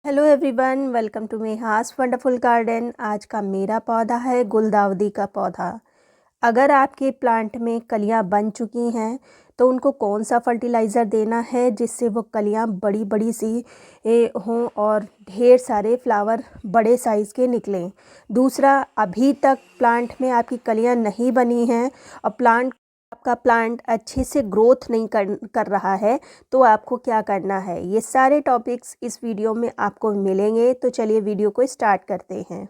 Hello everyone, welcome to Meha's wonderful garden. आज का मेरा पौधा है गुलदाउदी का पौधा। अगर आपके प्लांट में कलियां बन चुकी हैं तो उनको कौन सा फर्टिलाइज़र देना है जिससे वो कलियां बड़ी बड़ी सी हों और ढेर सारे फ्लावर बड़े साइज़ के निकलें। दूसरा, अभी तक प्लांट में आपकी कलियां नहीं बनी हैं और आपका प्लांट अच्छे से ग्रोथ नहीं कर रहा है तो आपको क्या करना है, ये सारे टॉपिक्स इस वीडियो में आपको मिलेंगे। तो चलिए वीडियो को स्टार्ट करते हैं।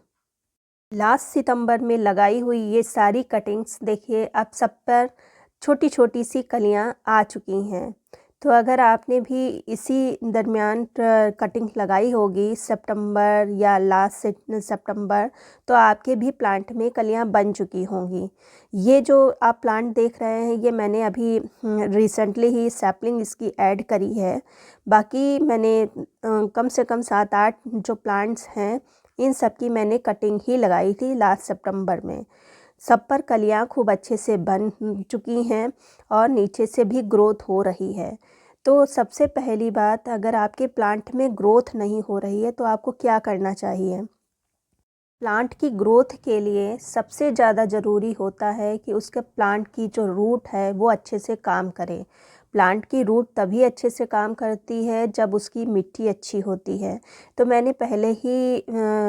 लास्ट सितंबर में लगाई हुई ये सारी कटिंग्स देखिए, अब सब पर छोटी छोटी सी कलियां आ चुकी हैं। तो अगर आपने भी इसी दरमियान कटिंग लगाई होगी सितंबर या लास्ट सितंबर, तो आपके भी प्लांट में कलियां बन चुकी होंगी। ये जो आप प्लांट देख रहे हैं ये मैंने अभी रिसेंटली ही सैपलिंग इसकी ऐड करी है। बाकी मैंने कम से कम 7-8 जो प्लांट्स हैं इन सब की मैंने कटिंग ही लगाई थी लास्ट सितंबर में। सब पर कलियां खूब अच्छे से बन चुकी हैं और नीचे से भी ग्रोथ हो रही है। तो सबसे पहली बात, अगर आपके प्लांट में ग्रोथ नहीं हो रही है तो आपको क्या करना चाहिए। प्लांट की ग्रोथ के लिए सबसे ज़्यादा ज़रूरी होता है कि उसके प्लांट की जो रूट है वो अच्छे से काम करे। प्लांट की रूट तभी अच्छे से काम करती है जब उसकी मिट्टी अच्छी होती है। तो मैंने पहले ही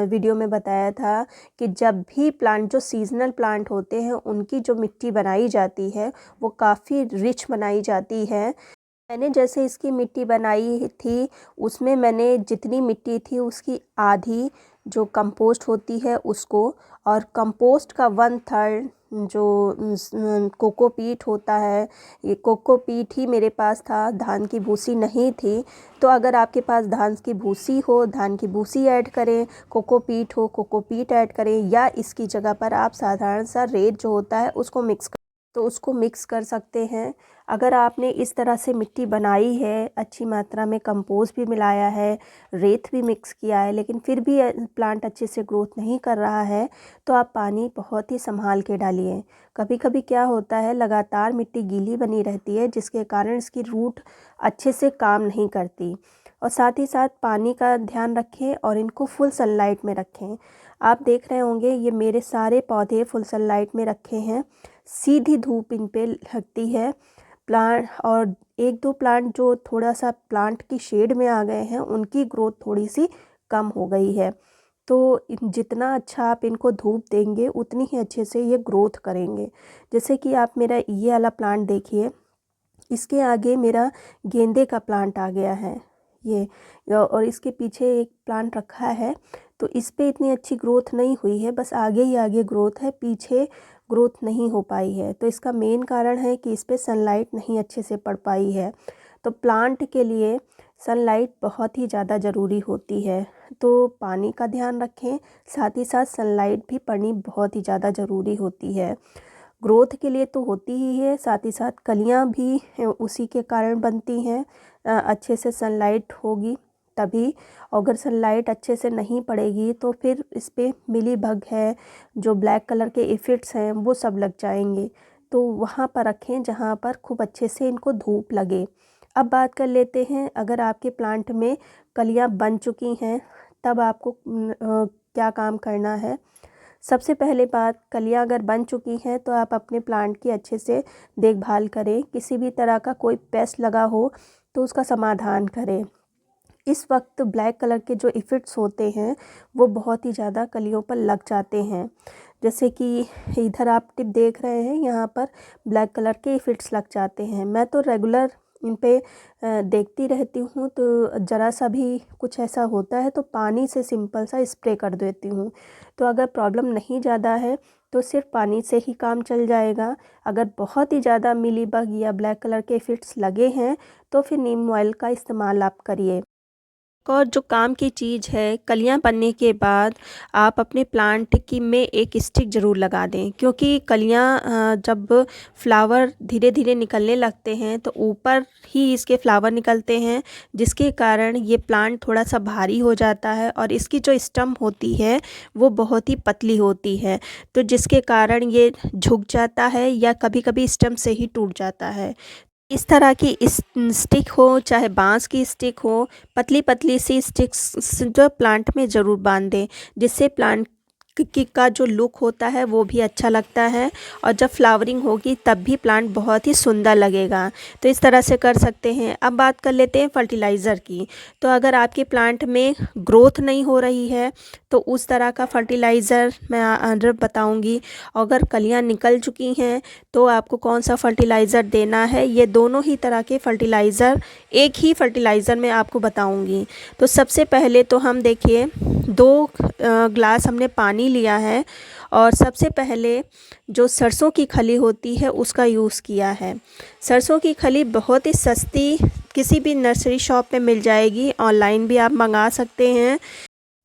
वीडियो में बताया था कि जब भी प्लांट जो सीजनल प्लांट होते हैं उनकी जो मिट्टी बनाई जाती है वो काफ़ी रिच बनाई जाती है। मैंने जैसे इसकी मिट्टी बनाई थी उसमें मैंने जितनी मिट्टी थी उसकी आधी जो कंपोस्ट होती है उसको, और कंपोस्ट का 1/3 जो कोकोपीट होता है, ये कोकोपीट ही मेरे पास था, धान की भूसी नहीं थी। तो अगर आपके पास धान की भूसी हो, धान की भूसी ऐड करें, कोकोपीट हो कोकोपीट ऐड करें, या इसकी जगह पर आप साधारण सा रेत जो होता है उसको मिक्स कर सकते हैं। अगर आपने इस तरह से मिट्टी बनाई है, अच्छी मात्रा में कंपोस्ट भी मिलाया है, रेत भी मिक्स किया है, लेकिन फिर भी प्लांट अच्छे से ग्रोथ नहीं कर रहा है, तो आप पानी बहुत ही संभाल के डालिए। कभी कभी क्या होता है, लगातार मिट्टी गीली बनी रहती है जिसके कारण इसकी रूट अच्छे से काम नहीं करती। और साथ ही साथ पानी का ध्यान रखें और इनको फुल सनलाइट में रखें। आप देख रहे होंगे ये मेरे सारे पौधे फुल सनलाइट में रखे हैं, सीधी धूप इन पे लगती है। प्लांट और 1-2 प्लांट जो थोड़ा सा प्लांट की शेड में आ गए हैं उनकी ग्रोथ थोड़ी सी कम हो गई है। तो जितना अच्छा आप इनको धूप देंगे उतनी ही अच्छे से ये ग्रोथ करेंगे। जैसे कि आप मेरा ये वाला प्लांट देखिए, इसके आगे मेरा गेंदे का प्लांट आ गया है ये, और इसके पीछे एक प्लांट रखा है। तो इस पे इतनी अच्छी ग्रोथ नहीं हुई है, बस आगे ही आगे ग्रोथ है, पीछे ग्रोथ नहीं हो पाई है। तो इसका मेन कारण है कि इस पे सनलाइट नहीं अच्छे से पड़ पाई है। तो प्लांट के लिए सनलाइट बहुत ही ज़्यादा ज़रूरी होती है। तो पानी का ध्यान रखें, साथ ही साथ सनलाइट भी पड़नी बहुत ही ज़्यादा ज़रूरी होती है। ग्रोथ के लिए तो होती ही है, साथ ही साथ कलियां भी उसी के कारण बनती हैं। अच्छे से सनलाइट होगी तभी, अगर सनलाइट अच्छे से नहीं पड़ेगी तो फिर इस पर मिलीबग है, जो ब्लैक कलर के एफिड्स हैं वो सब लग जाएंगे। तो वहाँ पर रखें जहाँ पर खूब अच्छे से इनको धूप लगे। अब बात कर लेते हैं, अगर आपके प्लांट में कलियां बन चुकी हैं तब आपको क्या काम करना है। सबसे पहले बात, कलियां अगर बन चुकी हैं तो आप अपने प्लांट की अच्छे से देखभाल करें। किसी भी तरह का कोई पेस्ट लगा हो तो उसका समाधान करें। इस वक्त ब्लैक कलर के जो इफिड्स होते हैं वो बहुत ही ज़्यादा कलियों पर लग जाते हैं। जैसे कि इधर आप टिप देख रहे हैं, यहाँ पर ब्लैक कलर के इफिड्स लग जाते हैं। मैं तो रेगुलर इन पे देखती रहती हूँ, तो ज़रा सा भी कुछ ऐसा होता है तो पानी से सिंपल सा स्प्रे कर देती हूँ। तो अगर प्रॉब्लम नहीं ज़्यादा है तो सिर्फ पानी से ही काम चल जाएगा। अगर बहुत ही ज़्यादा मिलीबग या ब्लैक कलर के इफिड्स लगे हैं तो फिर नीम ऑयल का इस्तेमाल आप करिए। और जो काम की चीज़ है, कलियां बनने के बाद आप अपने प्लांट की में एक स्टिक ज़रूर लगा दें, क्योंकि कलियां जब फ्लावर धीरे धीरे निकलने लगते हैं तो ऊपर ही इसके फ्लावर निकलते हैं, जिसके कारण ये प्लांट थोड़ा सा भारी हो जाता है और इसकी जो स्टम होती है वो बहुत ही पतली होती है, तो जिसके कारण ये झुक जाता है या कभी कभी स्टम से ही टूट जाता है। इस तरह की स्टिक हो चाहे बांस की स्टिक हो, पतली पतली सी स्टिक्स जो प्लांट में ज़रूर बांध दें, जिससे प्लांट का जो लुक होता है वो भी अच्छा लगता है और जब फ्लावरिंग होगी तब भी प्लांट बहुत ही सुंदर लगेगा। तो इस तरह से कर सकते हैं। अब बात कर लेते हैं फर्टिलाइज़र की। तो अगर आपके प्लांट में ग्रोथ नहीं हो रही है तो उस तरह का फर्टिलाइज़र मैं बताऊंगी। अगर कलियां निकल चुकी हैं तो आपको कौन सा फर्टिलाइज़र देना है, ये दोनों ही तरह के फर्टिलाइज़र एक ही फर्टिलाइज़र में आपको बताऊंगी। तो सबसे पहले तो हम देखिए 2 ग्लास हमने पानी लिया है और सबसे पहले जो सरसों की खली होती है उसका यूज़ किया है। सरसों की खली बहुत ही सस्ती किसी भी नर्सरी शॉप में मिल जाएगी, ऑनलाइन भी आप मंगा सकते हैं।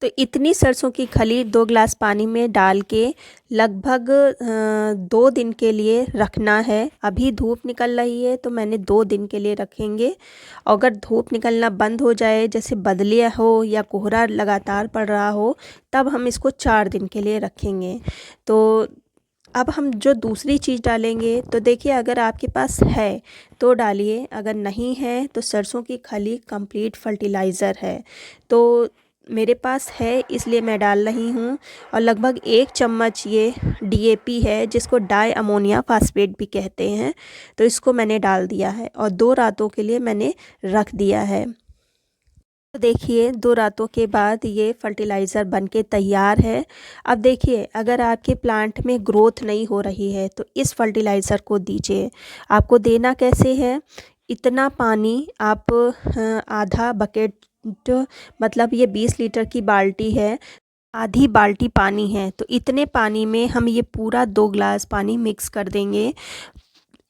तो इतनी सरसों की खली 2 ग्लास पानी में डाल के लगभग 2 दिन के लिए रखना है। अभी धूप निकल रही है तो मैंने 2 दिन के लिए रखेंगे। अगर धूप निकलना बंद हो जाए, जैसे बदलिया हो या कोहरा लगातार पड़ रहा हो, तब हम इसको 4 दिन के लिए रखेंगे। तो अब हम जो दूसरी चीज़ डालेंगे तो देखिए, अगर आपके पास है तो डालिए, अगर नहीं है तो सरसों की खली कंप्लीट फर्टिलाइज़र है। तो मेरे पास है इसलिए मैं डाल रही हूँ। और लगभग 1 चम्मच ये DAP है, जिसको डाई अमोनिया फास्फेट भी कहते हैं। तो इसको मैंने डाल दिया है और 2 रातों के लिए मैंने रख दिया है। तो देखिए 2 रातों के बाद ये फर्टिलाइज़र बनके तैयार है। अब देखिए, अगर आपके प्लांट में ग्रोथ नहीं हो रही है तो इस फर्टिलाइज़र को दीजिए। आपको देना कैसे है, इतना पानी आप आधा बकेट, मतलब ये 20 लीटर की बाल्टी है, आधी बाल्टी पानी है, तो इतने पानी में हम ये पूरा 2 ग्लास पानी मिक्स कर देंगे।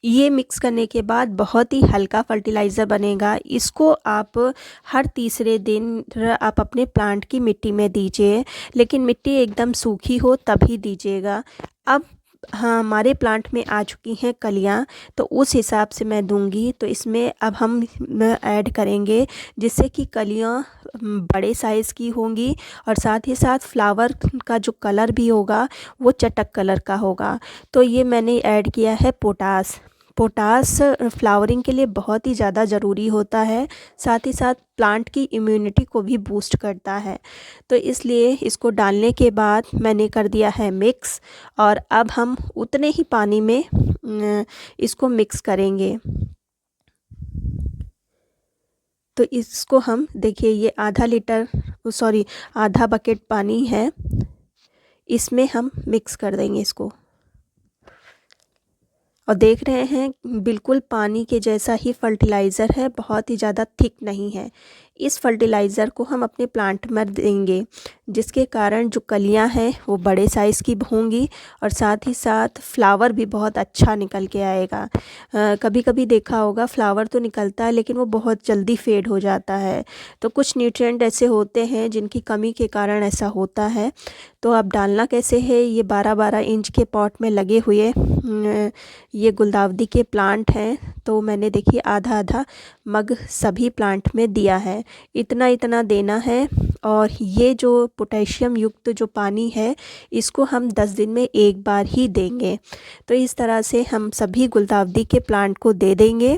ये मिक्स करने के बाद बहुत ही हल्का फर्टिलाइज़र बनेगा। इसको आप हर तीसरे दिन आप अपने प्लांट की मिट्टी में दीजिए, लेकिन मिट्टी एकदम सूखी हो तभी दीजिएगा। अब हाँ, हमारे प्लांट में आ चुकी हैं कलियां, तो उस हिसाब से मैं दूंगी। तो इसमें अब हम ऐड करेंगे जिससे कि कलियां बड़े साइज़ की होंगी और साथ ही साथ फ्लावर का जो कलर भी होगा वो चटक कलर का होगा। तो ये मैंने ऐड किया है पोटास। पोटास फ्लावरिंग के लिए बहुत ही ज़्यादा ज़रूरी होता है, साथ ही साथ प्लांट की इम्यूनिटी को भी बूस्ट करता है। तो इसलिए इसको डालने के बाद मैंने कर दिया है मिक्स, और अब हम उतने ही पानी में इसको मिक्स करेंगे। तो इसको हम देखिए, ये आधा बकेट पानी है, इसमें हम मिक्स कर देंगे इसको। और देख रहे हैं बिल्कुल पानी के जैसा ही फर्टिलाइज़र है, बहुत ही ज़्यादा थिक नहीं है। इस फर्टिलाइज़र को हम अपने प्लांट में देंगे, जिसके कारण जो कलियां हैं वो बड़े साइज़ की होंगी और साथ ही साथ फ्लावर भी बहुत अच्छा निकल के आएगा। कभी कभी देखा होगा, फ्लावर तो निकलता है लेकिन वो बहुत जल्दी फेड हो जाता है। तो कुछ न्यूट्रिएंट ऐसे होते हैं जिनकी कमी के कारण ऐसा होता है। तो अब डालना कैसे है, ये 12-12 इंच के पॉट में लगे हुए ये गुलदाउदी के प्लांट हैं। तो मैंने देखिए आधा आधा मग सभी प्लांट में दिया है, इतना इतना देना है। और ये जो पोटेशियम युक्त जो पानी है, इसको हम 10 दिन में एक बार ही देंगे। तो इस तरह से हम सभी गुलदाउदी के प्लांट को दे देंगे।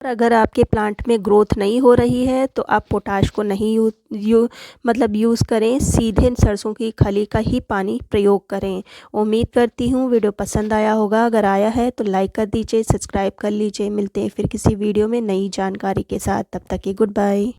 और अगर आपके प्लांट में ग्रोथ नहीं हो रही है तो आप पोटाश को नहीं यूज़ करें, सीधे सरसों की खली का ही पानी प्रयोग करें। उम्मीद करती हूँ वीडियो पसंद आया होगा। अगर आया है तो लाइक कर दीजिए, सब्सक्राइब कर लीजिए। मिलते हैं फिर किसी वीडियो में नई जानकारी के साथ, तब तक के गुड बाय।